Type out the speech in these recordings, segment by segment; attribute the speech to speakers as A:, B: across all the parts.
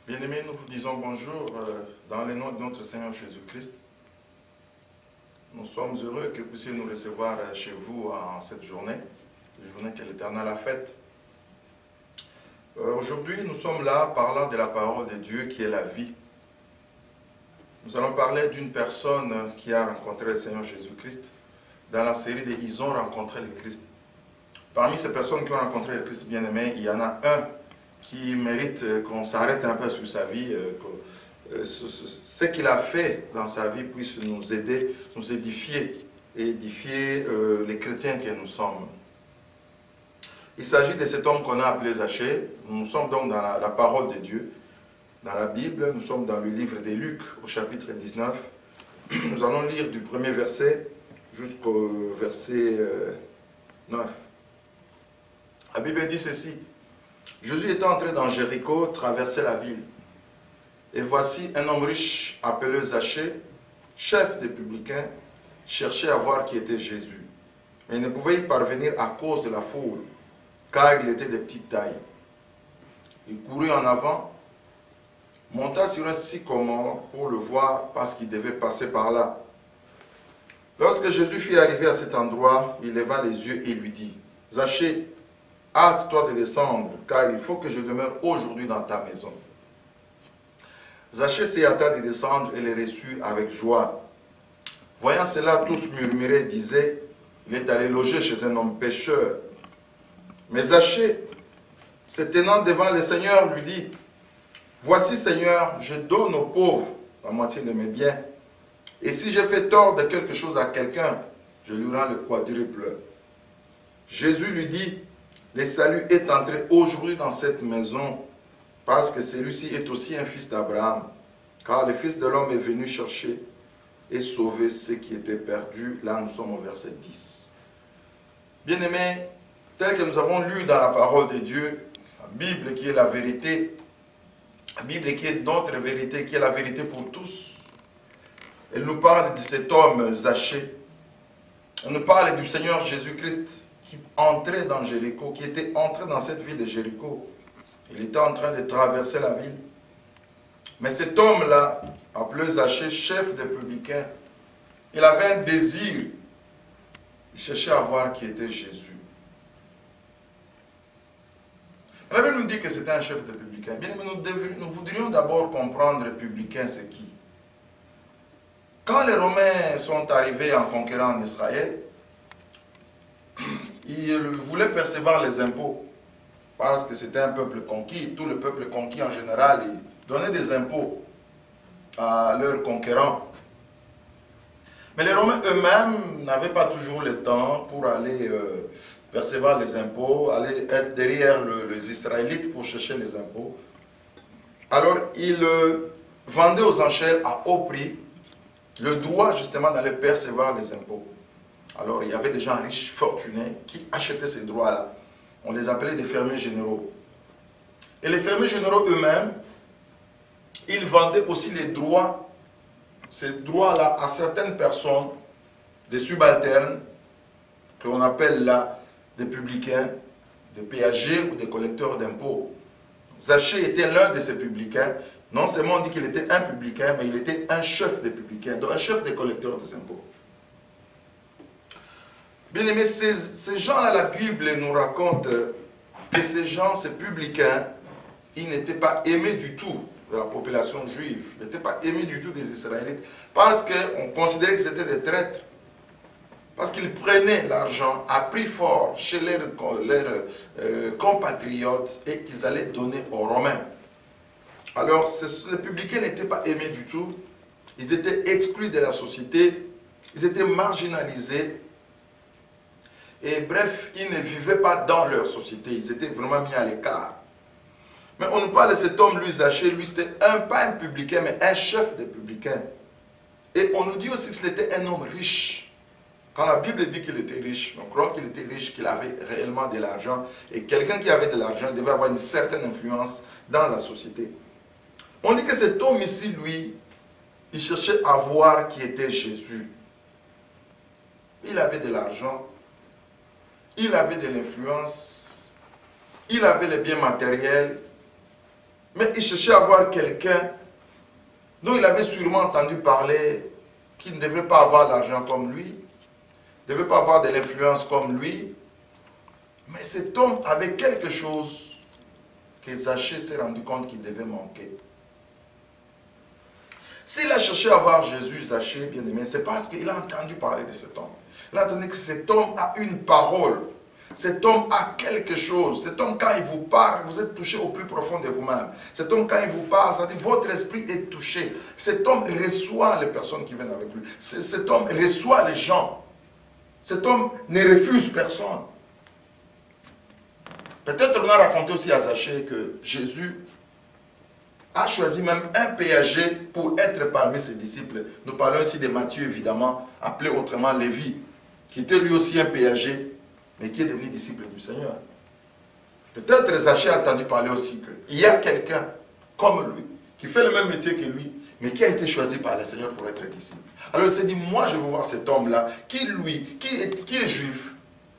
A: Bien-aimés, nous vous disons bonjour dans le nom de notre Seigneur Jésus-Christ. Nous sommes heureux que vous puissiez nous recevoir chez vous en cette journée que l'Éternel a faite. Aujourd'hui, nous sommes là parlant de la parole de Dieu qui est la vie. Nous allons parler d'une personne qui a rencontré le Seigneur Jésus-Christ dans la série de « Ils ont rencontré le Christ ». Parmi ces personnes qui ont rencontré le Christ bien-aimé, il y en a un qui mérite qu'on s'arrête un peu sur sa vie, que ce qu'il a fait dans sa vie puisse nous aider, nous édifier et édifier les chrétiens que nous sommes. Il s'agit de cet homme qu'on a appelé Zachée. Nous sommes donc dans la parole de Dieu, dans la Bible. Nous sommes dans le livre de Luc au chapitre 19. Nous allons lire du premier verset jusqu'au verset 9. La Bible dit ceci. Jésus était entré dans Jéricho, traversait la ville. Et voici un homme riche appelé Zachée, chef des publicains, cherchait à voir qui était Jésus. Mais il ne pouvait y parvenir à cause de la foule, car il était de petite taille. Il courut en avant, monta sur un sycomore pour le voir parce qu'il devait passer par là. Lorsque Jésus fut arrivé à cet endroit, il leva les yeux et lui dit, « Zachée, hâte-toi de descendre, car il faut que je demeure aujourd'hui dans ta maison. » Zachée s'y hâta de descendre et les reçut avec joie. Voyant cela, tous murmuraient, disaient, « Il est allé loger chez un homme pécheur. » Mais Zachée, se tenant devant le Seigneur, lui dit, « Voici, Seigneur, je donne aux pauvres la moitié de mes biens. Et si j'ai fait tort de quelque chose à quelqu'un, je lui rends le quadruple. » Jésus lui dit, « Le salut est entré aujourd'hui dans cette maison, parce que celui-ci est aussi un fils d'Abraham, car le Fils de l'homme est venu chercher et sauver ceux qui étaient perdus. » Là, nous sommes au verset 10. Bien-aimés, tel que nous avons lu dans la parole de Dieu, la Bible qui est la vérité, la Bible qui est notre vérité, qui est la vérité pour tous, elle nous parle de cet homme Zachée. Elle nous parle du Seigneur Jésus-Christ qui entrait dans Jéricho, qui était entré dans cette ville de Jéricho. Il était en train de traverser la ville. Mais cet homme-là, appelé Zachée, chef des publicains, il avait un désir. Il cherchait à voir qui était Jésus. La Bible nous dit que c'était un chef de publicains. Bien, mais nous voudrions d'abord comprendre publicain c'est qui. Quand les Romains sont arrivés en conquérant en Israël, ils voulaient percevoir les impôts. Parce que c'était un peuple conquis. Tout le peuple conquis en général, ils donnaient des impôts à leurs conquérants. Mais les Romains eux-mêmes n'avaient pas toujours le temps pour aller percevoir les impôts, aller être derrière les Israélites pour chercher les impôts. Alors ils vendaient aux enchères à haut prix le droit justement d'aller percevoir les impôts. Alors il y avait des gens riches, fortunés, qui achetaient ces droits-là. On les appelait des fermiers généraux. Et les fermiers généraux eux-mêmes, ils vendaient aussi les droits, ces droits-là, à certaines personnes, des subalternes, que l'on appelle là des publicains, des péagers ou des collecteurs d'impôts. Zachée était l'un de ces publicains. Non seulement on dit qu'il était un publicain, mais il était un chef des publicains, donc un chef des collecteurs des impôts. Bien aimé, ces gens-là, la Bible nous raconte que ces gens, ces publicains, ils n'étaient pas aimés du tout de la population juive. Ils n'étaient pas aimés du tout des Israélites. Parce qu'on considérait que c'était des traîtres. Parce qu'ils prenaient l'argent à prix fort chez leurs compatriotes et qu'ils allaient donner aux Romains. Alors, les publicains n'étaient pas aimés du tout. Ils étaient exclus de la société. Ils étaient marginalisés. Et bref, ils ne vivaient pas dans leur société. Ils étaient vraiment mis à l'écart. Mais on nous parle de cet homme, lui, Zachée. Lui, c'était pas un publicain, mais un chef des publicains. Et on nous dit aussi que c'était un homme riche. Quand la Bible dit qu'il était riche, on croit qu'il était riche, qu'il avait réellement de l'argent. Et quelqu'un qui avait de l'argent devait avoir une certaine influence dans la société. On dit que cet homme ici, lui, il cherchait à voir qui était Jésus. Il avait de l'argent. Il avait de l'influence, il avait les biens matériels, Mais il cherchait à voir quelqu'un dont il avait sûrement entendu parler, qui ne devrait pas avoir l'argent comme lui, ne devait pas avoir de l'influence comme lui. Mais cet homme avait quelque chose que Zachée s'est rendu compte qu'il devait manquer. S'il a cherché à voir Jésus, Zachée, bien aimé, c'est parce qu'il a entendu parler de cet homme. Il a entendu que cet homme a une parole. Cet homme a quelque chose. Cet homme, quand il vous parle, vous êtes touché au plus profond de vous-même. Cet homme, quand il vous parle, ça dit votre esprit est touché. Cet homme reçoit les personnes qui viennent avec lui. Cet homme reçoit les gens. Cet homme ne refuse personne. Peut-être on a raconté aussi à Zachée que Jésus a choisi même un péager pour être parmi ses disciples. Nous parlons ici de Matthieu, évidemment, appelé autrement Lévi, qui était lui aussi un péager, mais qui est devenu disciple du Seigneur. Peut-être Zachée a entendu parler aussi qu'il y a quelqu'un comme lui, qui fait le même métier que lui, mais qui a été choisi par le Seigneur pour être disciple. Alors il s'est dit, moi je veux voir cet homme-là, qui est juif,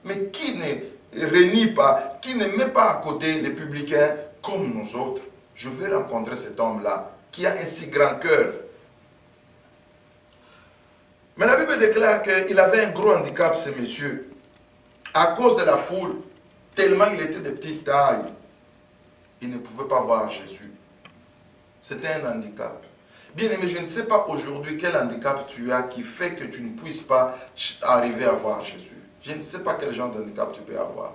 A: mais qui ne renie pas, qui ne met pas à côté les publicains comme nous autres. Je vais rencontrer cet homme-là, qui a un si grand cœur. Mais la Bible déclare qu'il avait un gros handicap, ce monsieur. À cause de la foule, tellement il était de petite taille, il ne pouvait pas voir Jésus. C'était un handicap. Bien aimé, je ne sais pas aujourd'hui quel handicap tu as qui fait que tu ne puisses pas arriver à voir Jésus. Je ne sais pas quel genre d'handicap tu peux avoir.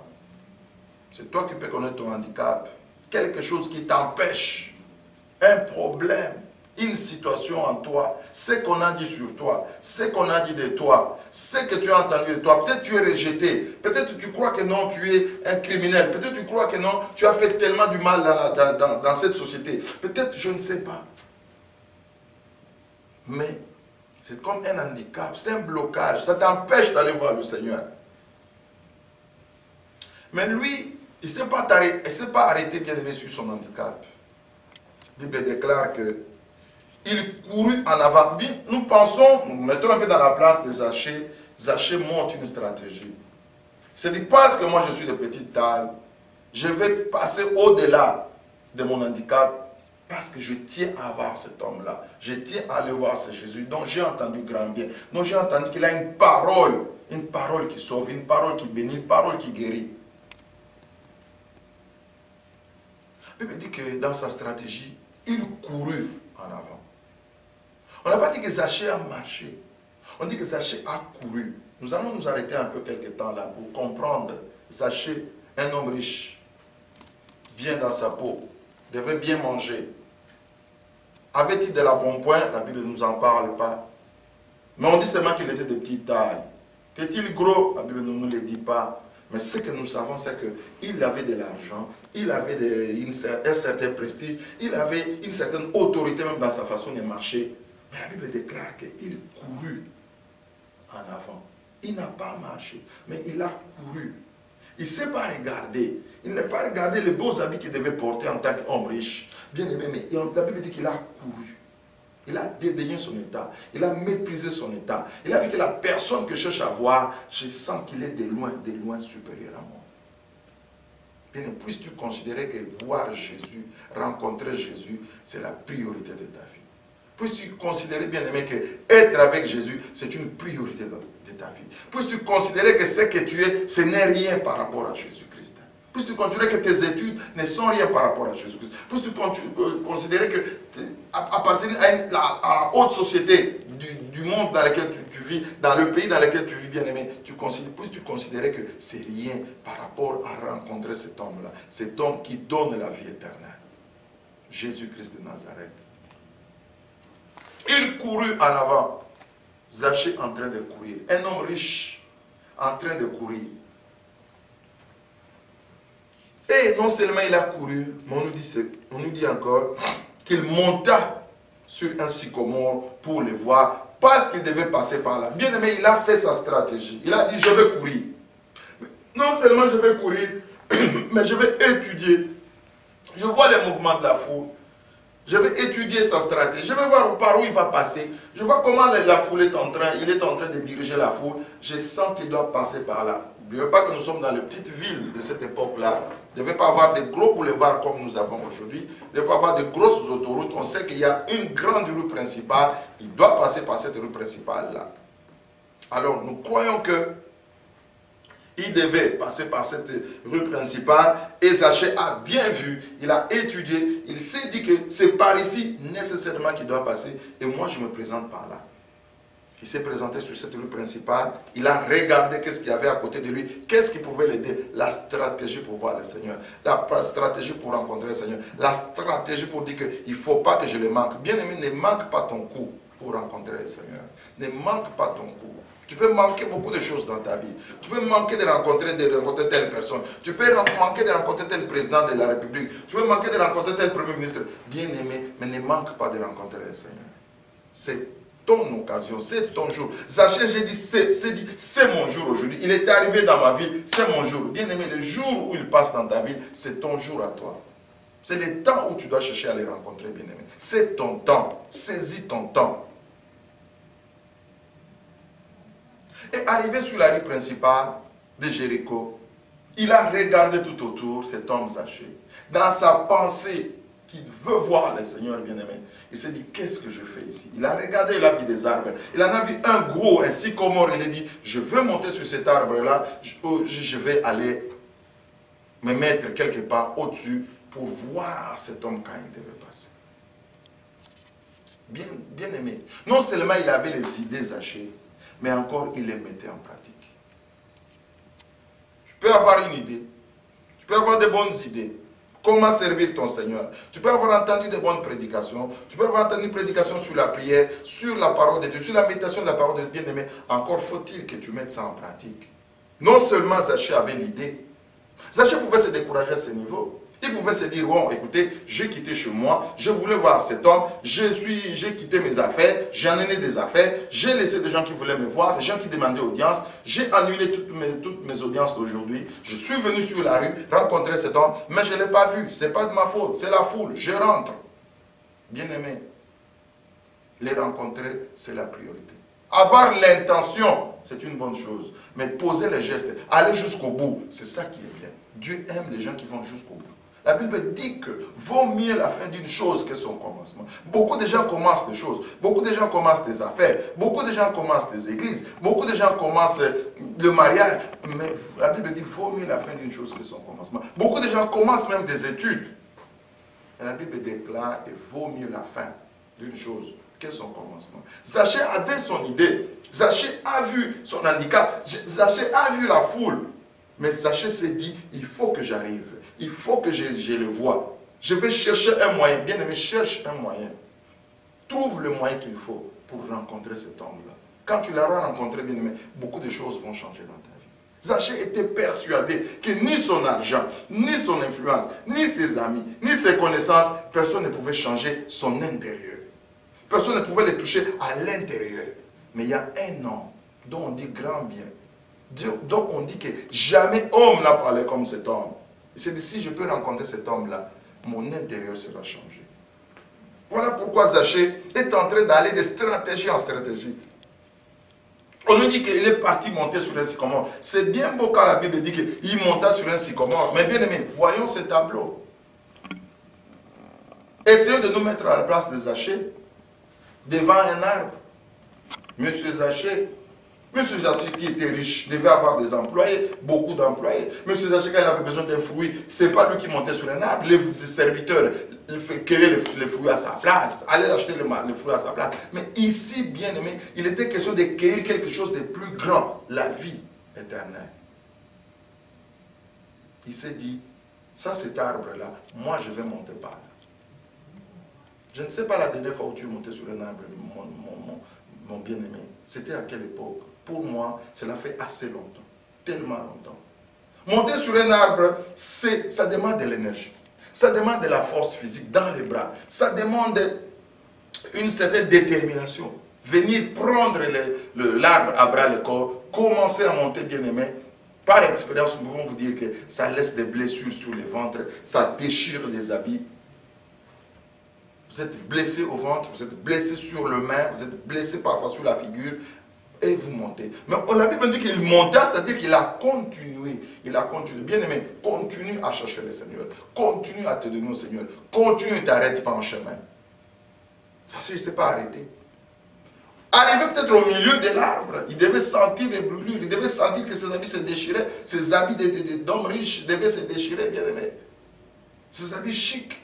A: C'est toi qui peux connaître ton handicap. Quelque chose qui t'empêche, un problème, une situation en toi, ce qu'on a dit sur toi, ce qu'on a dit de toi, ce que tu as entendu de toi. Peut-être tu es rejeté, peut-être tu crois que non, tu es un criminel, peut-être tu crois que non, tu as fait tellement du mal dans cette société. Peut-être, je ne sais pas. Mais c'est comme un handicap, c'est un blocage, ça t'empêche d'aller voir le Seigneur. Mais lui, il ne s'est pas arrêté, bien aimé, sur son handicap. La Bible déclare qu'il courut en avant. Nous pensons, nous mettons un peu dans la place de Zachée. Zachée monte une stratégie. C'est dit, parce que moi je suis de petite taille, je vais passer au-delà de mon handicap, parce que je tiens à voir cet homme-là. Je tiens à aller voir ce Jésus dont j'ai entendu grand bien, dont j'ai entendu qu'il a une parole qui sauve, une parole qui bénit, une parole qui guérit. La Bible dit que dans sa stratégie, il courut en avant. On n'a pas dit que Zachée a marché. On dit que Zachée a couru. Nous allons nous arrêter un peu quelque temps là pour comprendre. Zachée, un homme riche, bien dans sa peau, devait bien manger. Avait-il de la bonne pointe? La Bible ne nous en parle pas. Mais on dit seulement qu'il était de petite taille. Était-il gros? La Bible ne nous le dit pas. Mais ce que nous savons, c'est qu'il avait de l'argent, il avait un certain prestige, il avait une certaine autorité même dans sa façon de marcher. Mais la Bible déclare qu'il courut en avant. Il n'a pas marché, mais il a couru. Il ne s'est pas regardé. Il n'a pas regardé les beaux habits qu'il devait porter en tant qu'homme riche. Bien aimé, mais la Bible dit qu'il a couru. Il a dédaigné son état. Il a méprisé son état. Il a vu que la personne que je cherche à voir, je sens qu'il est de loin supérieur à moi. Bien, puisses-tu considérer que voir Jésus, rencontrer Jésus, c'est la priorité de ta vie. Puisses-tu considérer, bien aimé, que être avec Jésus, c'est une priorité de ta vie. Puisses-tu considérer que ce que tu es, ce n'est rien par rapport à Jésus-Christ. Puisses-tu considérer que tes études ne sont rien par rapport à Jésus-Christ. Puisses-tu considérer que appartenir à la haute société du monde dans lequel tu vis, dans le pays dans lequel tu vis, bien aimé, puisses-tu considérer que c'est rien par rapport à rencontrer cet homme-là, cet homme qui donne la vie éternelle, Jésus-Christ de Nazareth. Il courut en avant, Zachée en train de courir, un homme riche en train de courir. Et non seulement il a couru, mais on nous dit encore qu'il monta sur un sycomore pour le voir, parce qu'il devait passer par là. Bien aimé, il a fait sa stratégie. Il a dit, je vais courir. Non seulement je vais courir, mais je vais étudier. Je vois les mouvements de la foule. Je vais étudier sa stratégie. Je vais voir par où il va passer. Je vois comment la foule est en train de diriger la foule. Je sens qu'il doit passer par là. N'oubliez pas que nous sommes dans les petites villes de cette époque-là. Il ne devait pas avoir de gros boulevards comme nous avons aujourd'hui. Il ne devait pas avoir de grosses autoroutes. On sait qu'il y a une grande rue principale. Il doit passer par cette rue principale-là. Alors, nous croyons que il devait passer par cette rue principale et Zachée a bien vu, il a étudié, il s'est dit que c'est par ici nécessairement qu'il doit passer et moi je me présente par là. Il s'est présenté sur cette rue principale, il a regardé qu'est-ce qu'il y avait à côté de lui, qu'est-ce qui pouvait l'aider, la stratégie pour voir le Seigneur, la stratégie pour rencontrer le Seigneur, la stratégie pour dire qu'il ne faut pas que je le manque. Bien-aimé, ne manque pas ton coup pour rencontrer le Seigneur. Ne manque pas ton coup. Tu peux manquer beaucoup de choses dans ta vie. Tu peux manquer de rencontrer telle personne. Tu peux manquer de rencontrer tel président de la République. Tu peux manquer de rencontrer tel premier ministre. Bien-aimé, mais ne manque pas de rencontrer le Seigneur. C'est ton occasion, c'est ton jour. Zachée, j'ai dit, c'est mon jour aujourd'hui. Il est arrivé dans ma vie, c'est mon jour. Bien-aimé, le jour où il passe dans ta vie, c'est ton jour à toi. C'est le temps où tu dois chercher à les rencontrer, bien-aimé. C'est ton temps. Saisis ton temps. Et arrivé sur la rue principale de Jéricho, il a regardé tout autour cet homme Zachée. Dans sa pensée, qu'il veut voir le Seigneur bien-aimé, il s'est dit, qu'est-ce que je fais ici? Il a regardé, il a vu des arbres. Il en a vu un gros, un sycomore. Il a dit, je veux monter sur cet arbre-là. Je vais aller me mettre quelque part au-dessus pour voir cet homme quand il devait passer. Bien-aimé. Non seulement il avait les idées Zachée, mais encore il les mettait en pratique. Tu peux avoir une idée, tu peux avoir de bonnes idées, comment servir ton Seigneur. Tu peux avoir entendu de bonnes prédications, tu peux avoir entendu une prédication sur la prière, sur la parole de Dieu, sur la méditation de la parole de Dieu, bien-aimé. Encore faut-il que tu mettes ça en pratique. Non seulement Zachée avait l'idée, Zachée pouvait se décourager à ce niveau. Il pouvait se dire, bon, écoutez, j'ai quitté chez moi, je voulais voir cet homme, j'ai quitté mes affaires, j'ai amené des affaires, j'ai laissé des gens qui voulaient me voir, des gens qui demandaient audience, j'ai annulé toutes mes audiences d'aujourd'hui, je suis venu sur la rue, rencontrer cet homme, mais je ne l'ai pas vu, ce n'est pas de ma faute, c'est la foule, je rentre. Bien-aimé, les rencontrer, c'est la priorité. Avoir l'intention, c'est une bonne chose, mais poser les gestes, aller jusqu'au bout, c'est ça qui est bien. Dieu aime les gens qui vont jusqu'au bout. La Bible dit que vaut mieux la fin d'une chose que son commencement. Beaucoup de gens commencent des choses, beaucoup de gens commencent des affaires, beaucoup de gens commencent des églises, beaucoup de gens commencent le mariage, mais la Bible dit vaut mieux la fin d'une chose que son commencement. Beaucoup de gens commencent même des études. Et la Bible déclare qu'il vaut mieux la fin d'une chose que son commencement. Zachée avait son idée, Zachée a vu son handicap, Zachée a vu la foule, mais Zachée s'est dit, il faut que j'arrive. Il faut que je le voie. Je vais chercher un moyen. Bien-aimé, cherche un moyen. Trouve le moyen qu'il faut pour rencontrer cet homme-là. Quand tu l'auras rencontré, bien-aimé, beaucoup de choses vont changer dans ta vie. Zachée était persuadé que ni son argent, ni son influence, ni ses amis, ni ses connaissances, personne ne pouvait changer son intérieur. Personne ne pouvait le toucher à l'intérieur. Mais il y a un homme dont on dit grand bien, dont on dit que jamais homme n'a parlé comme cet homme. Il s'est dit, si je peux rencontrer cet homme-là, mon intérieur sera changé. Voilà pourquoi Zachée est en train d'aller de stratégie en stratégie. On lui dit qu'il est parti monter sur un sycomore. C'est bien beau quand la Bible dit qu'il monta sur un sycomore. Mais bien aimé, voyons ce tableau. Essayons de nous mettre à la place de Zachée, devant un arbre. Monsieur Zachée qui était riche, devait avoir des employés, beaucoup d'employés. Monsieur Zachée, quand il avait besoin d'un fruit, ce n'est pas lui qui montait sur un arbre. Les serviteurs cueillaient les fruits à sa place, allaient acheter les fruits à sa place. Mais ici, bien aimé, il était question de cueillir quelque chose de plus grand, la vie éternelle. Il s'est dit, ça cet arbre-là, moi je vais monter par là. Je ne sais pas la dernière fois où tu es monté sur un arbre, mon bien-aimé. C'était à quelle époque? Pour moi, cela fait assez longtemps, tellement longtemps. Monter sur un arbre, ça demande de l'énergie. Ça demande de la force physique dans les bras. Ça demande une certaine détermination. Venir prendre l'arbre à bras le corps, commencer à monter, bien-aimé. Par expérience, nous pouvons vous dire que ça laisse des blessures sur le ventre, ça déchire les habits. Vous êtes blessé au ventre, vous êtes blessé sur le main, vous êtes blessé parfois sur la figure. et vous montez. Mais la Bible dit qu'il monta, c'est-à-dire qu'il a continué. Il a continué. Bien aimé, continue à chercher le Seigneur. Continue à te donner au Seigneur. Continue, ne t'arrête pas en chemin. Ça, je ne sais pas arrêter. Arrivé peut-être au milieu de l'arbre, il devait sentir les brûlures, il devait sentir que ses habits se déchiraient, ses habits d'hommes riches devaient se déchirer, bien aimé. Ses habits chics.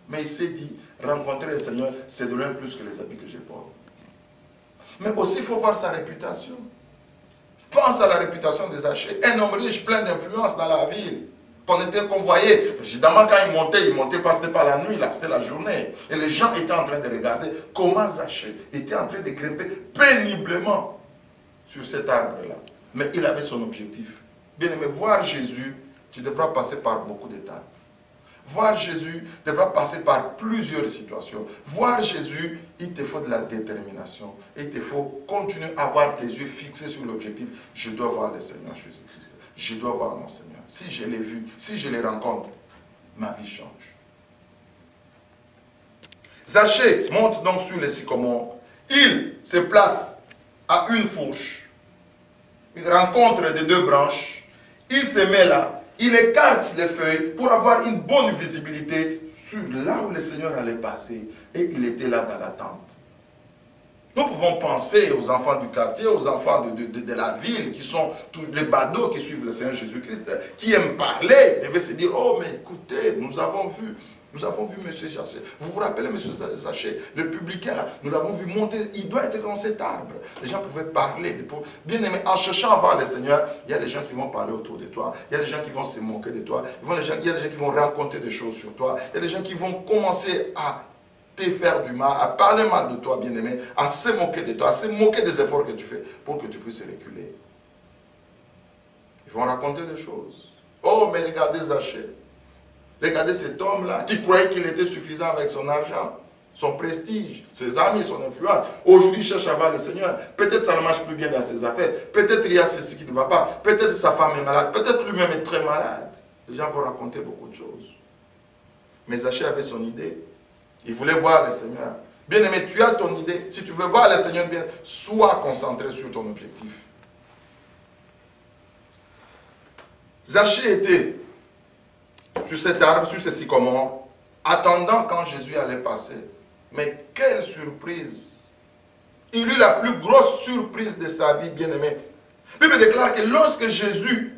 A: Mais il s'est dit, rencontrer le Seigneur, c'est de loin plus que les habits que j'ai porte. Mais aussi, il faut voir sa réputation. Pense à la réputation des Zachée. Un homme riche, plein d'influence dans la ville. On était convoyé. Évidemment, quand il montait pas, c'était pas la nuit, là, c'était la journée. Et les gens étaient en train de regarder comment Zachée était en train de grimper péniblement sur cet arbre-là. Mais il avait son objectif. Bien aimé, voir Jésus, tu devras passer par beaucoup d'étapes. Voir Jésus devra passer par plusieurs situations. Voir Jésus, il te faut de la détermination. Il te faut continuer à avoir tes yeux fixés sur l'objectif. Je dois voir le Seigneur Jésus-Christ. Je dois voir mon Seigneur. Si je l'ai vu, si je le rencontre, ma vie change. Zachée monte donc sur les sycomores. Il se place à une fourche. Il rencontre des deux branches. Il se met là. Il écarte les feuilles pour avoir une bonne visibilité sur là où le Seigneur allait passer. Et il était là dans l'attente. Nous pouvons penser aux enfants du quartier, aux enfants de la ville, qui sont tous les badauds qui suivent le Seigneur Jésus-Christ, qui aiment parler, devaient se dire, oh mais écoutez, nous avons vu M. Zachée. Vous vous rappelez M. Zachée, le publicain là, nous l'avons vu monter, il doit être dans cet arbre. Les gens pouvaient parler. Bien aimé, en cherchant à voir le Seigneur, il y a des gens qui vont parler autour de toi, il y a des gens qui vont se moquer de toi, il y a des gens qui vont raconter des choses sur toi, il y a des gens qui vont commencer à te faire du mal, à parler mal de toi, bien aimé, à se moquer de toi, à se moquer des efforts que tu fais pour que tu puisses reculer. Ils vont raconter des choses. Oh, mais regardez Zachée. Regardez cet homme-là qui croyait qu'il était suffisant avec son argent, son prestige, ses amis, son influence. Aujourd'hui, il cherche à voir le Seigneur. Peut-être ça ne marche plus bien dans ses affaires. Peut-être il y a ceci qui ne va pas. Peut-être sa femme est malade. Peut-être lui-même est très malade. Les gens vont raconter beaucoup de choses. Mais Zachée avait son idée. Il voulait voir le Seigneur. Bien aimé, tu as ton idée. Si tu veux voir le Seigneur bien, sois concentré sur ton objectif. Zachée était sur cet arbre, sur ce sycomore, attendant quand Jésus allait passer. Mais quelle surprise! Il eut la plus grosse surprise de sa vie, bien-aimé. La Bible déclare que lorsque Jésus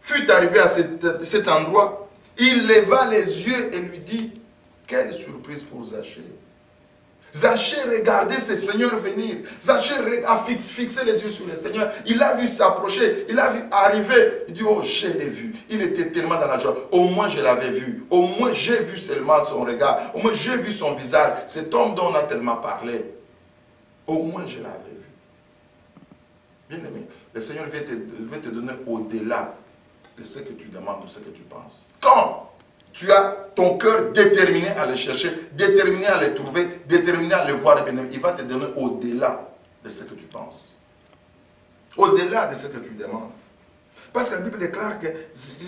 A: fut arrivé à cet endroit, il leva les yeux et lui dit, quelle surprise pour Zachée! Zachée regardait ce Seigneur venir. Zachée a fixé les yeux sur le Seigneur. Il l'a vu s'approcher. Il l'a vu arriver. Il dit, oh, je l'ai vu. Il était tellement dans la joie. Au moins, je l'avais vu. Au moins, j'ai vu seulement son regard. Au moins, j'ai vu son visage. Cet homme dont on a tellement parlé. Au moins, je l'avais vu. Bien aimé, le Seigneur veut te donner au-delà de ce que tu demandes ou ce que tu penses. Quand tu as ton cœur déterminé à le chercher, déterminé à le trouver, déterminé à le voir, il va te donner au-delà de ce que tu penses. Au-delà de ce que tu demandes. Parce que la Bible déclare que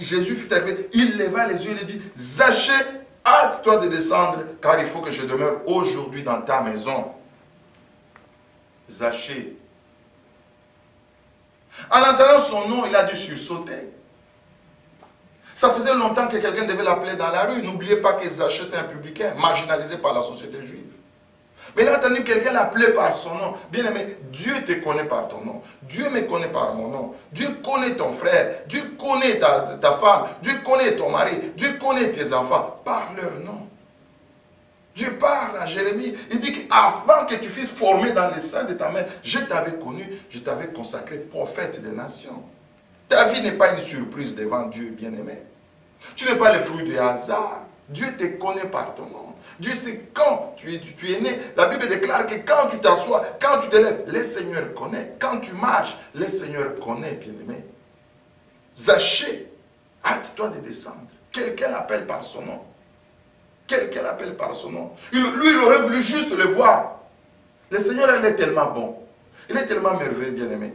A: Jésus fut arrivé, il leva les yeux et il dit, Zachée, hâte-toi de descendre, car il faut que je demeure aujourd'hui dans ta maison. Zachée. En entendant son nom, il a dû sursauter. Ça faisait longtemps que quelqu'un devait l'appeler dans la rue. N'oubliez pas que Zachée c'était un publicain, marginalisé par la société juive. Mais il a entendu quelqu'un l'appeler par son nom. Bien aimé, Dieu te connaît par ton nom. Dieu me connaît par mon nom. Dieu connaît ton frère. Dieu connaît ta femme. Dieu connaît ton mari. Dieu connaît tes enfants par leur nom. Dieu parle à Jérémie. Il dit qu'avant que tu fusses formé dans le sein de ta mère, je t'avais connu, je t'avais consacré prophète des nations. Ta vie n'est pas une surprise devant Dieu, bien-aimé. Tu n'es pas le fruit du hasard. Dieu te connaît par ton nom. Dieu sait quand tu es né. La Bible déclare que quand tu t'assois, quand tu te lèves, le Seigneur connaît. Quand tu marches, le Seigneur connaît, bien-aimé. Zachée, hâte-toi de descendre. Quelqu'un l'appelle par son nom. Quelqu'un l'appelle par son nom. Lui, il aurait voulu juste le voir. Le Seigneur, il est tellement bon. Il est tellement merveilleux, bien-aimé.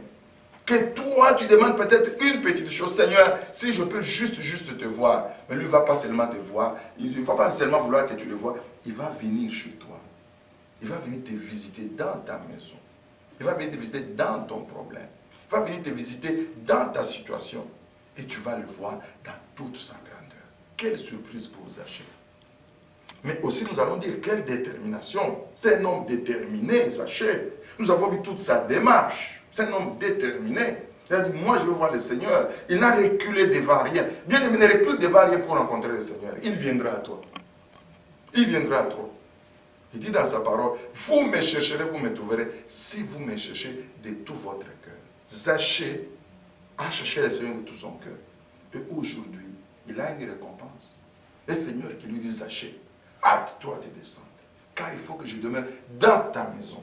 A: Que toi, tu demandes peut-être une petite chose. Seigneur, si je peux juste te voir. Mais lui ne va pas seulement te voir. Il ne va pas seulement vouloir que tu le vois. Il va venir chez toi. Il va venir te visiter dans ta maison. Il va venir te visiter dans ton problème. Il va venir te visiter dans ta situation. Et tu vas le voir dans toute sa grandeur. Quelle surprise pour Zachée. Mais aussi nous allons dire quelle détermination. C'est un homme déterminé, Zachée. Nous avons vu toute sa démarche. C'est un homme déterminé. Il a dit, moi je veux voir le Seigneur. Il n'a reculé devant rien. Bien aimé, ne recule devant rien pour rencontrer le Seigneur. Il viendra à toi. Il viendra à toi. Il dit dans sa parole, vous me chercherez, vous me trouverez, si vous me cherchez de tout votre cœur. Zachée a cherché le Seigneur de tout son cœur. Et aujourd'hui, il a une récompense. Le Seigneur qui lui dit, Zachée, hâte-toi de descendre, car il faut que je demeure dans ta maison.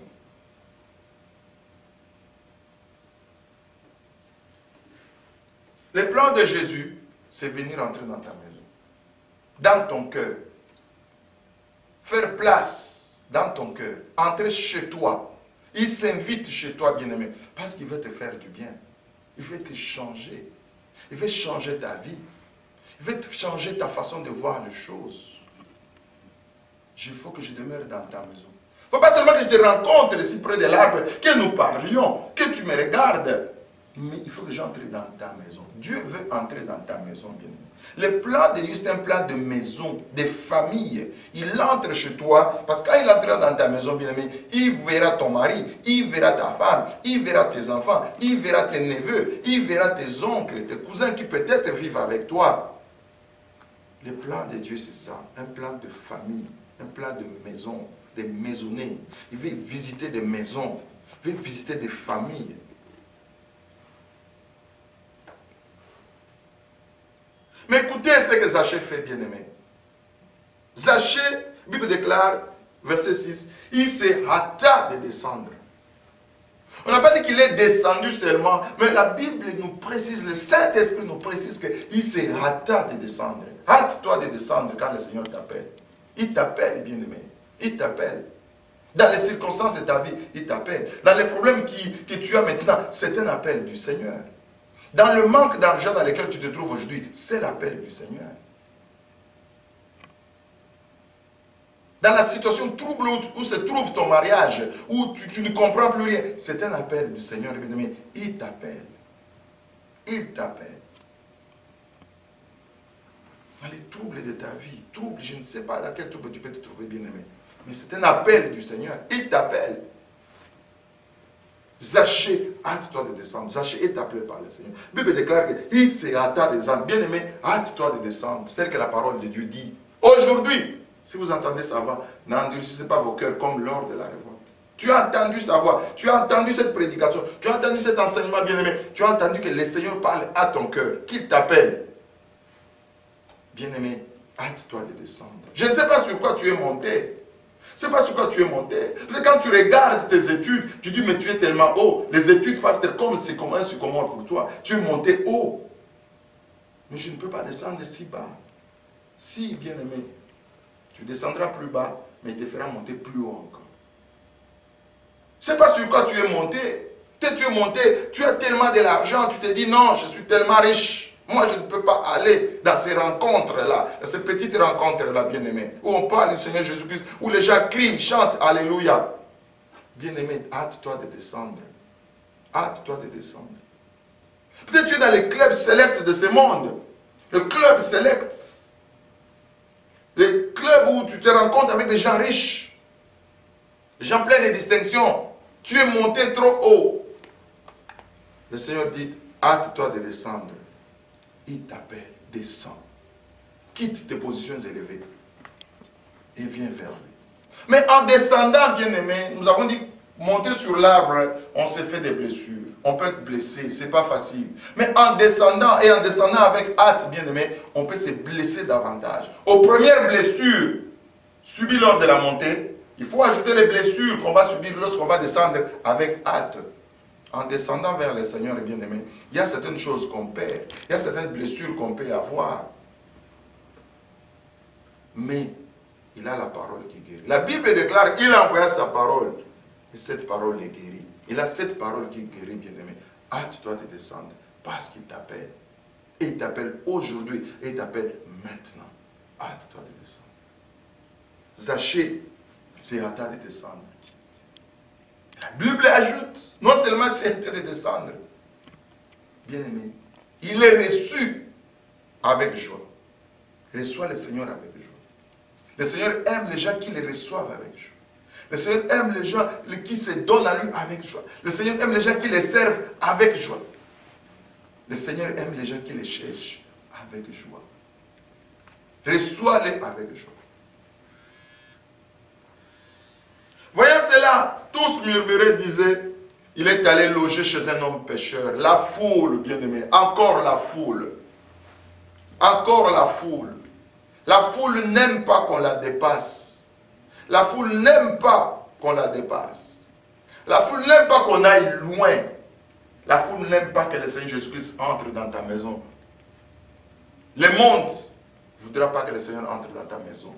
A: Le plan de Jésus, c'est venir entrer dans ta maison, dans ton cœur, faire place dans ton cœur, entrer chez toi. Il s'invite chez toi, bien-aimé, parce qu'il veut te faire du bien. Il veut te changer. Il veut changer ta vie. Il veut changer ta façon de voir les choses. Il faut que je demeure dans ta maison. Il ne faut pas seulement que je te rencontre ici près de l'arbre, que nous parlions, que tu me regardes. Mais il faut que j'entre dans ta maison. Dieu veut entrer dans ta maison, bien-aimé. Le plan de Dieu, c'est un plan de maison, de famille. Il entre chez toi, parce que quand il entrera dans ta maison, bien-aimé, il verra ton mari, il verra ta femme, il verra tes enfants, il verra tes neveux, il verra tes oncles, tes cousins qui peut-être vivent avec toi. Le plan de Dieu, c'est ça, un plan de famille, un plan de maison, des maisonnées. Il veut visiter des maisons, il veut visiter des familles. Mais écoutez ce que Zachée fait, bien-aimé. Zachée, la Bible déclare, verset 6, il s'est hâta de descendre. On n'a pas dit qu'il est descendu seulement, mais la Bible nous précise, le Saint-Esprit nous précise qu'il s'est hâta de descendre. Hâte-toi de descendre quand le Seigneur t'appelle. Il t'appelle, bien-aimé. Il t'appelle. Dans les circonstances de ta vie, il t'appelle. Dans les problèmes que tu as maintenant, c'est un appel du Seigneur. Dans le manque d'argent dans lequel tu te trouves aujourd'hui, c'est l'appel du Seigneur. Dans la situation trouble où se trouve ton mariage, où tu ne comprends plus rien, c'est un appel du Seigneur, bien-aimé. Il t'appelle. Il t'appelle. Dans les troubles de ta vie, troubles, je ne sais pas dans quel trouble tu peux te trouver, bien-aimé. Mais c'est un appel du Seigneur. Il t'appelle. Zachée, hâte-toi de descendre. Zachée est appelé par le Seigneur. La Bible déclare qu'il s'est hâta de descendre. Bien-aimé, hâte-toi de descendre. C'est ce que la parole de Dieu dit. Aujourd'hui, si vous entendez sa voix, n'endurcissez pas vos cœurs comme lors de la révolte. Tu as entendu sa voix, tu as entendu cette prédication, tu as entendu cet enseignement, bien-aimé. Tu as entendu que le Seigneur parle à ton cœur, qu'il t'appelle. Bien-aimé, hâte-toi de descendre. Je ne sais pas sur quoi tu es monté. Je ne sais pas sur quoi tu es monté. Parce que quand tu regardes tes études, tu dis, mais tu es tellement haut. Les études peuvent être comme c'est comme un sycomore pour toi. Tu es monté haut. Mais je ne peux pas descendre si bas. Si, bien-aimé, tu descendras plus bas, mais il te fera monter plus haut encore. Je ne sais pas sur quoi tu es monté. Peut-être tu es monté, tu as tellement de l'argent, tu te dis, non, je suis tellement riche. Moi, je ne peux pas aller dans ces rencontres-là, dans ces petites rencontres-là, bien-aimés, où on parle du Seigneur Jésus-Christ, où les gens crient, chantent, Alléluia. Bien-aimé, hâte-toi de descendre. Hâte-toi de descendre. Peut-être tu es dans les clubs sélects de ce monde. Le club select. Les clubs où tu te rencontres avec des gens riches. Des gens pleins de distinctions. Tu es monté trop haut. Le Seigneur dit, hâte-toi de descendre. Il t'appelle, descends. Quitte tes positions élevées et viens vers lui. Mais en descendant, bien-aimé, nous avons dit, monter sur l'arbre, on s'est fait des blessures. On peut être blessé, ce n'est pas facile. Mais en descendant, et en descendant avec hâte, bien-aimé, on peut se blesser davantage. Aux premières blessures subies lors de la montée, il faut ajouter les blessures qu'on va subir lorsqu'on va descendre avec hâte. En descendant vers le Seigneur, bien-aimé, il y a certaines choses qu'on perd. Il y a certaines blessures qu'on peut avoir. Mais il a la parole qui guérit. La Bible déclare qu'il envoya sa parole. Et cette parole les guérit. Il a cette parole qui guérit, bien-aimé. Hâte-toi de descendre parce qu'il t'appelle. Et il t'appelle aujourd'hui. Et il t'appelle maintenant. Hâte-toi de descendre. Zachée s'est hâta de descendre. La Bible ajoute, non seulement c'est de descendre, bien aimé, il est reçu avec joie. Reçoit le Seigneur avec joie. Le Seigneur aime les gens qui le reçoivent avec joie. Le Seigneur aime les gens qui se donnent à lui avec joie. Le Seigneur aime les gens qui les servent avec joie. Le Seigneur aime les gens qui les cherchent avec joie. Reçois-les avec joie. Voyant cela, tous murmuraient, disaient, il est allé loger chez un homme pécheur. La foule, bien-aimé, encore la foule. Encore la foule. La foule n'aime pas qu'on la dépasse. La foule n'aime pas qu'on la dépasse. La foule n'aime pas qu'on aille loin. La foule n'aime pas que le Seigneur Jésus-Christ entre dans ta maison. Le monde ne voudra pas que le Seigneur entre dans ta maison.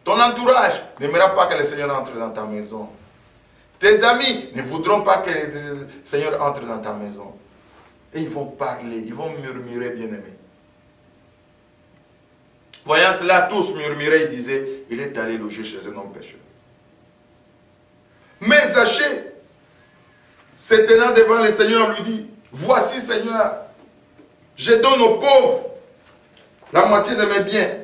A: Ton entourage n'aimera pas que le Seigneur entre dans ta maison. Tes amis ne voudront pas que le Seigneur entre dans ta maison. Et ils vont parler, ils vont murmurer, bien-aimés. Voyant cela, tous murmuraient et disaient, il est allé loger chez un homme pécheur. Mais Zachée, se tenant devant le Seigneur, lui dit, voici Seigneur, je donne aux pauvres la moitié de mes biens.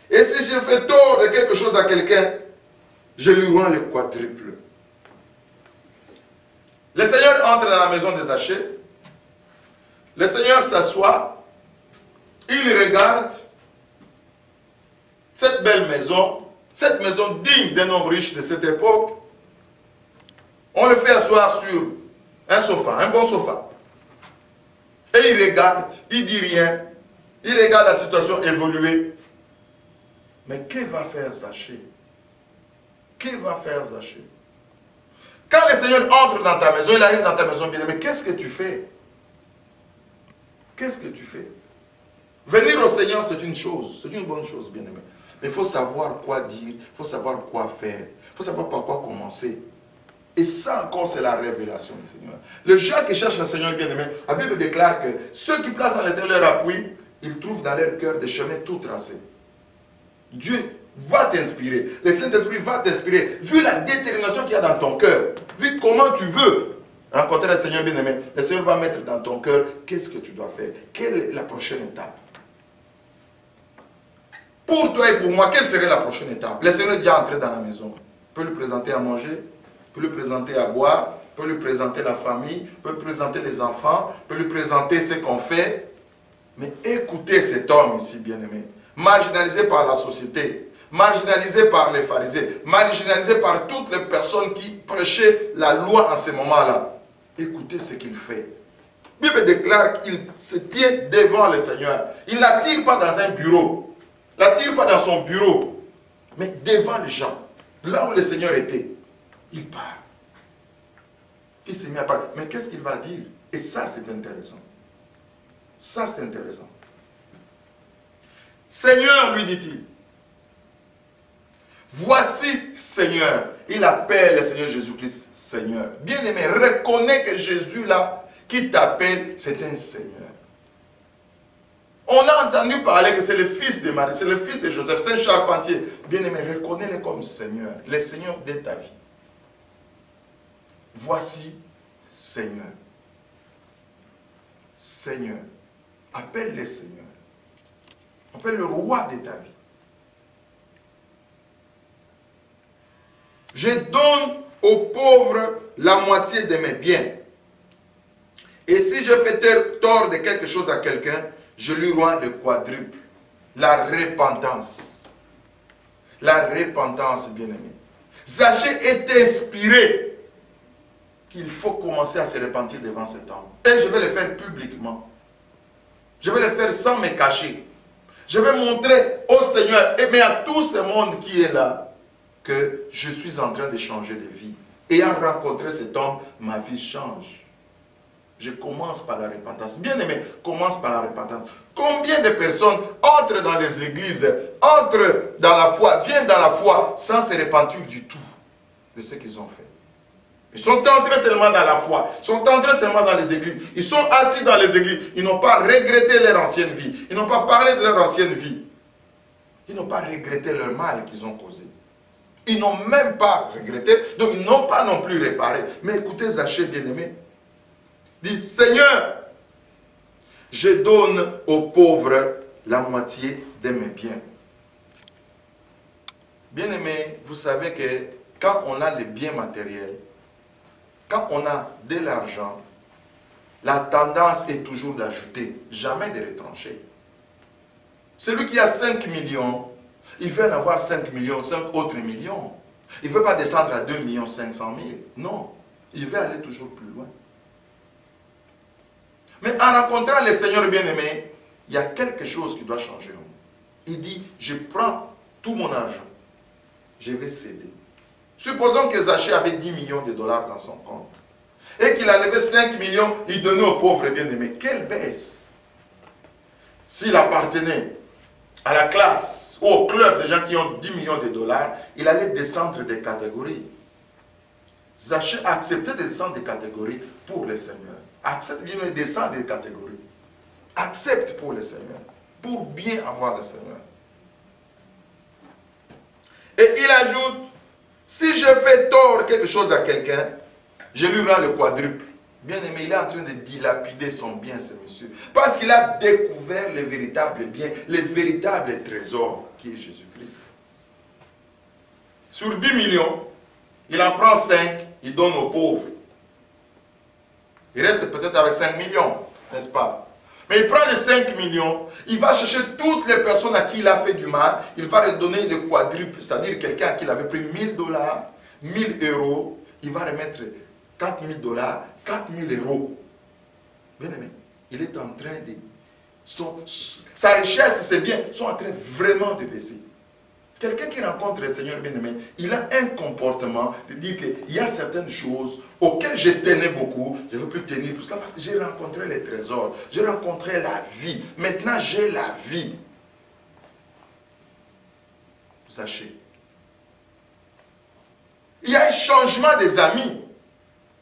A: Et si je fais tort de quelque chose à quelqu'un, je lui rends le quadruple. Le Seigneur entre dans la maison de Zachée. Le Seigneur s'assoit. Il regarde cette belle maison, cette maison digne d'un homme riche de cette époque. On le fait asseoir sur un sofa, un bon sofa. Et il regarde, il ne dit rien. Il regarde la situation évoluer. Mais que va faire Zachée? Que va faire Zachée? Quand le Seigneur entre dans ta maison, il arrive dans ta maison, bien aimé, qu'est-ce que tu fais? Qu'est-ce que tu fais? Venir au Seigneur, c'est une chose, c'est une bonne chose, bien aimé. Mais il faut savoir quoi dire, il faut savoir quoi faire, il faut savoir par quoi commencer. Et ça encore, c'est la révélation du Seigneur. Les gens qui cherchent le Seigneur, bien aimé, la Bible déclare que ceux qui placent en l'Éternel leur appui, ils trouvent dans leur cœur des chemins tout tracés. Dieu va t'inspirer. Le Saint-Esprit va t'inspirer. Vu la détermination qu'il y a dans ton cœur, vu comment tu veux rencontrer le Seigneur bien-aimé, le Seigneur va mettre dans ton cœur qu'est-ce que tu dois faire. Quelle est la prochaine étape? Pour toi et pour moi, quelle serait la prochaine étape? Le Seigneur est déjà entré dans la maison. Peut lui présenter à manger, peut lui présenter à boire, peut lui présenter la famille, peut lui présenter les enfants, peut lui présenter ce qu'on fait. Mais écoutez cet homme ici, bien-aimé, marginalisé par la société, marginalisé par les pharisiens, marginalisé par toutes les personnes qui prêchaient la loi en ce moment-là. Écoutez ce qu'il fait. La Bible déclare qu'il se tient devant le Seigneur. Il ne l'attire pas dans un bureau. Il ne l'attire pas dans son bureau. Mais devant les gens. Là où le Seigneur était. Il parle. Il s'est mis à parler. Mais qu'est-ce qu'il va dire? Et ça, c'est intéressant. Ça, c'est intéressant. Seigneur, lui dit-il. Voici Seigneur. Il appelle le Seigneur Jésus-Christ Seigneur. Bien-aimé, reconnais que Jésus là, qui t'appelle, c'est un Seigneur. On a entendu parler que c'est le fils de Marie, c'est le fils de Joseph, c'est un charpentier. Bien-aimé, reconnais-le comme Seigneur, le Seigneur de ta vie. Voici Seigneur. Seigneur. Appelle-le Seigneur. Appelle le roi de ta vie. Je donne aux pauvres la moitié de mes biens. Et si je fais tort de quelque chose à quelqu'un, je lui rends le quadruple. La repentance. La repentance, bien-aimé. Zachée est inspiré qu'il faut commencer à se repentir devant cet homme. Et je vais le faire publiquement. Je vais le faire sans me cacher. Je vais montrer au Seigneur, mais à tout ce monde qui est là, que je suis en train de changer de vie. Ayant rencontré cet homme, ma vie change. Je commence par la repentance. Bien-aimé, commence par la repentance. Combien de personnes entrent dans les églises, entrent dans la foi, viennent dans la foi, sans se repentir du tout de ce qu'ils ont fait? Ils sont entrés seulement dans la foi, ils sont entrés seulement dans les églises, ils sont assis dans les églises, ils n'ont pas regretté leur ancienne vie, ils n'ont pas parlé de leur ancienne vie, ils n'ont pas regretté leur mal qu'ils ont causé. Ils n'ont même pas regretté, donc ils n'ont pas non plus réparé. Mais écoutez Zachée, bien-aimé, dit, Seigneur, je donne aux pauvres la moitié de mes biens. Bien-aimé, vous savez que quand on a les biens matériels, quand on a de l'argent, la tendance est toujours d'ajouter, jamais de retrancher. Celui qui a 5 millions, il veut en avoir 5 millions, 5 autres millions. Il ne veut pas descendre à 2 500 000. Non, il veut aller toujours plus loin. Mais en rencontrant le Seigneur bien-aimé, il y a quelque chose qui doit changer. Il dit, je prends tout mon argent, je vais céder. Supposons que Zachée avait 10 millions de dollars dans son compte et qu'il a levé 5 millions, il donnait aux pauvres bien-aimés. Quelle baisse! S'il appartenait à la classe ou au club des gens qui ont 10 millions de dollars, il allait descendre des catégories. Zachée acceptait de descendre des catégories pour le Seigneur. Accepte bien de descendre des catégories. Accepte pour le Seigneur. Pour bien avoir le Seigneur. Et il ajoute, si je fais tort quelque chose à quelqu'un, je lui rends le quadruple. Bien aimé, il est en train de dilapider son bien, ce monsieur. Parce qu'il a découvert le véritable bien, le véritable trésor qui est Jésus-Christ. Sur 10 millions, il en prend 5, il donne aux pauvres. Il reste peut-être avec 5 millions, n'est-ce pas? Mais il prend les 5 millions, il va chercher toutes les personnes à qui il a fait du mal, il va redonner le quadruple, c'est-à-dire quelqu'un à qui il avait pris 1000 $, 1000 €, il va remettre 4000 $, 4000 €. Bien aimé, il est en train de... sa richesse, ses biens sont en train vraiment de baisser. Quelqu'un qui rencontre le Seigneur bien-aimé, il a un comportement de dire qu'il y a certaines choses auxquelles je tenais beaucoup, je ne veux plus tenir tout cela parce que j'ai rencontré les trésors, j'ai rencontré la vie. Maintenant, j'ai la vie. Sachez. Il y a un changement des amis.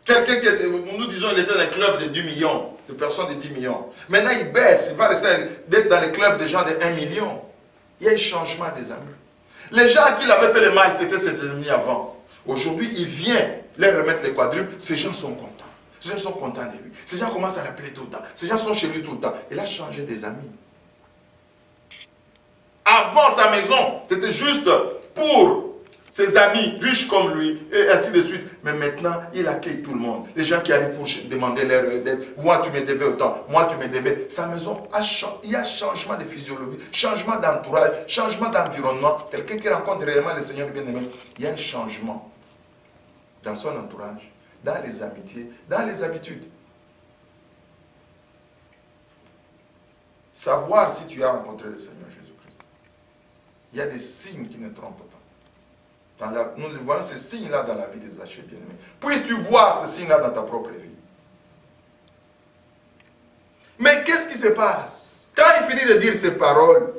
A: Quelqu'un qui était, nous disons, il était dans un club de 10 millions, de personnes de 10 millions. Maintenant, il baisse, il va rester d'être dans le club des gens de 1 million. Il y a un changement des amis. Les gens à qui il avait fait le mal, c'était ses ennemis avant. Aujourd'hui, il vient leur remettre les quadruples. Ces gens sont contents. Ces gens sont contents de lui. Ces gens commencent à l'appeler tout le temps. Ces gens sont chez lui tout le temps. Il a changé des amis. Avant sa maison, c'était juste pour ses amis riches comme lui, et ainsi de suite. Mais maintenant, il accueille tout le monde. Les gens qui arrivent pour demander leur aide. Moi, tu me devais autant. Moi, tu me devais. Sa maison, il y a changement de physiologie, changement d'entourage, changement d'environnement. Quelqu'un qui rencontre réellement le Seigneur bien-aimé, il y a un changement dans son entourage, dans les amitiés, dans les habitudes. Savoir si tu as rencontré le Seigneur Jésus-Christ. Il y a des signes qui ne trompent pas. Nous voyons ces signes-là dans la vie des Zachée bien-aimés. Puisses-tu voir ces signes-là dans ta propre vie. Mais qu'est-ce qui se passe? Quand il finit de dire ces paroles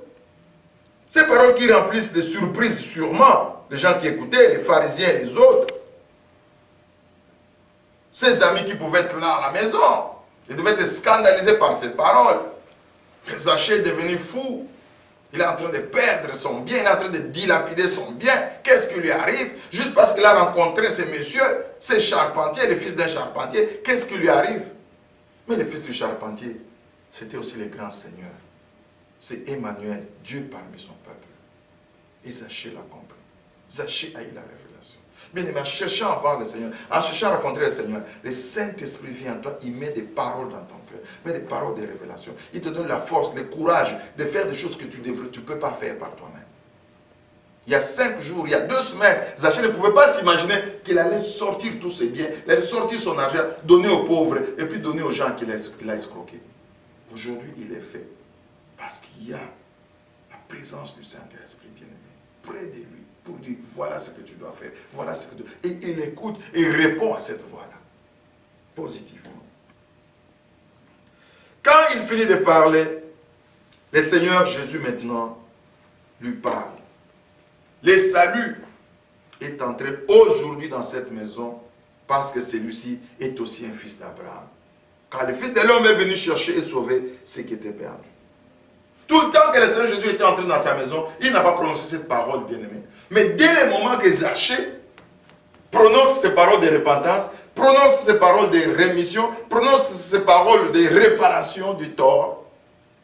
A: qui remplissent de surprises sûrement, les gens qui écoutaient, les pharisiens et les autres, ses amis qui pouvaient être là à la maison, ils devaient être scandalisés par ces paroles. Zachée est devenu fou. Il est en train de perdre son bien, il est en train de dilapider son bien. Qu'est-ce qui lui arrive? Juste parce qu'il a rencontré ce monsieur, ce charpentier, le fils d'un charpentier, qu'est-ce qui lui arrive? Mais le fils du charpentier, c'était aussi le grand Seigneur. C'est Emmanuel, Dieu parmi son peuple. Et Zachée l'a compris. Zachée a eu la révélation. Bien aimé, en cherchant à voir le Seigneur, en cherchant à rencontrer le Seigneur, le Saint-Esprit vient en toi, il met des paroles dans ton cœur, il met des paroles de révélation. Il te donne la force, le courage de faire des choses que tu ne peux pas faire par toi-même. Il y a 5 jours, il y a 2 semaines, Zachée ne pouvait pas s'imaginer qu'il allait sortir tous ses biens, il allait sortir son argent, donner aux pauvres et puis donner aux gens qu'il a escroqués. Aujourd'hui, il est fait parce qu'il y a la présence du Saint-Esprit bien-aimé près de lui. Pour dire, voilà ce que tu dois faire, voilà ce que tu dois... Et il écoute et répond à cette voix-là, positivement. Quand il finit de parler, le Seigneur Jésus maintenant lui parle. Le salut est entré aujourd'hui dans cette maison parce que celui-ci est aussi un fils d'Abraham. Car le Fils de l'homme est venu chercher et sauver ce qui était perdu. Tout le temps que le Seigneur Jésus était entré dans sa maison, il n'a pas prononcé cette parole, bien-aimé. Mais dès le moment que Zachée prononce ces paroles de repentance, prononce ces paroles de rémission, prononce ces paroles de réparation du tort,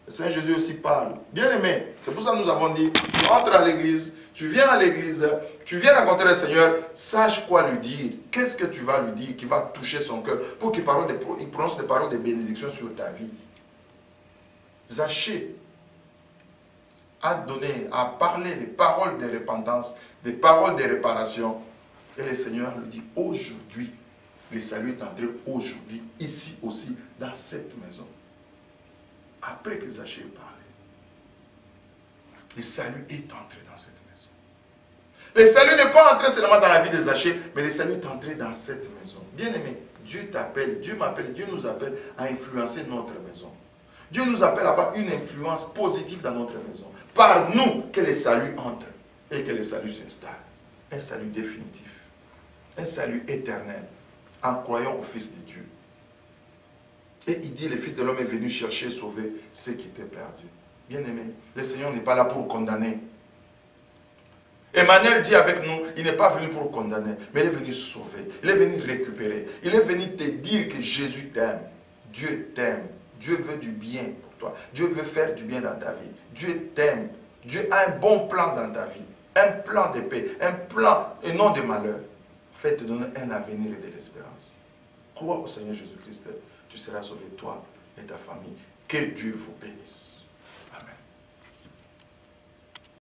A: le Seigneur Jésus aussi parle. Bien-aimé, c'est pour ça que nous avons dit, tu entres à l'église, tu viens à l'église, tu viens rencontrer le Seigneur, sache quoi lui dire. Qu'est-ce que tu vas lui dire qui va toucher son cœur pour qu'il prononce des paroles de bénédiction sur ta vie. Zachée a parlé des paroles de repentance, des paroles de réparation. Et le Seigneur lui dit, aujourd'hui, le salut est entré aujourd'hui, ici aussi, dans cette maison. Après que Zachée ait parlé, le salut est entré dans cette maison. Le salut n'est pas entré seulement dans la vie de Zachée, mais le salut est entré dans cette maison. Bien-aimé, Dieu t'appelle, Dieu m'appelle, Dieu nous appelle à influencer notre maison. Dieu nous appelle à avoir une influence positive dans notre maison. Par nous que le salut entre et que le salut s'installe. Un salut définitif. Un salut éternel. En croyant au Fils de Dieu. Et il dit, le Fils de l'homme est venu chercher et sauver ceux qui étaient perdus. Bien-aimé, le Seigneur n'est pas là pour condamner. Emmanuel dit avec nous, il n'est pas venu pour condamner, mais il est venu sauver. Il est venu récupérer. Il est venu te dire que Jésus t'aime. Dieu t'aime. Dieu veut du bien pour toi. Dieu veut faire du bien dans ta vie. Dieu t'aime. Dieu a un bon plan dans ta vie. Un plan de paix. Un plan et non de malheur. Fait te donner un avenir et de l'espérance. Crois au Seigneur Jésus-Christ. Tu seras sauvé, toi et ta famille. Que Dieu vous bénisse.